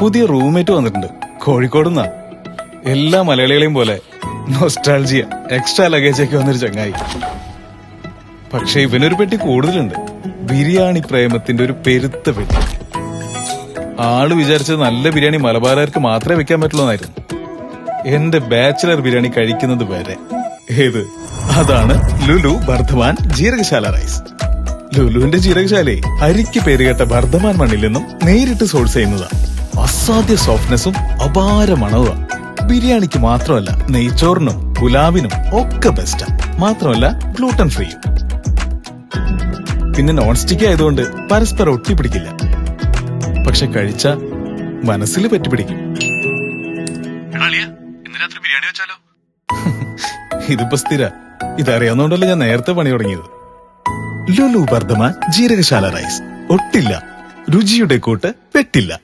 പുതിയ റൂംമേറ്റ് വന്നിട്ടുണ്ട്, കോഴിക്കോടുന്നാ. എല്ലാ മലയാളികളെയും പോലെ നൊസ്റ്റാൾജിയ, എക്സ്ട്രാ ലഗേജൊക്കെ വന്നൊരു ചങ്ങായി. പക്ഷെ ഇവനൊരു പെട്ടി കൂടുതലുണ്ട്. ബിരിയാണി പ്രേമത്തിന്റെ ഒരു പെരുത്ത പെട്ടി. ആള് വിചാരിച്ചത് നല്ല ബിരിയാണി മലബാറുകാർക്ക് മാത്രമേ വെക്കാൻ പറ്റുള്ളൂന്നായിരുന്നു. എന്റെ ബാച്ചിലർ ബിരിയാണി കഴിക്കുന്നത് വരെ. ഏത്? അതാണ് ലുലു ബർദ്ധമാൻ ജീരകശാല റൈസ്. ലുലുവിന്റെ ജീരകശാലയെ അരിക്ക് പേരുകേട്ട ബർദ്ധമാൻ മണ്ണിൽ നിന്നും നേരിട്ട് സോഴ്സ് ചെയ്യുന്നതാണ്. അസാധ്യ സോഫ്റ്റ്നെസ്സും അപാര മണവുമാണ്. ബിരിയാണിക്ക് മാത്രമല്ല, നെയ്ച്ചോറിനും പുലാവിനും ഒക്കെ ബെസ്റ്റാ. മാത്രമല്ല ഗ്ലൂട്ടൻ ഫ്രീയും. പിന്നെ നോൺ സ്റ്റിക്ക് ആയതുകൊണ്ട് പരസ്പരം ഒട്ടിപ്പിടിക്കില്ല. പക്ഷെ കഴിച്ച മനസ്സിൽ പറ്റിപ്പിടിക്കും. ഇതിപ്പോ സ്ഥിര. ഇതറിയാവുന്നതുകൊണ്ടല്ലേ ഞാൻ നേരത്തെ പണി തുടങ്ങിയത്. ലുലു ബർദ്ധമാൻ ജീരകശാല റൈസ്. ഒട്ടില്ല, രുചിയുടെ കൂട്ട് പെട്ടില്ല.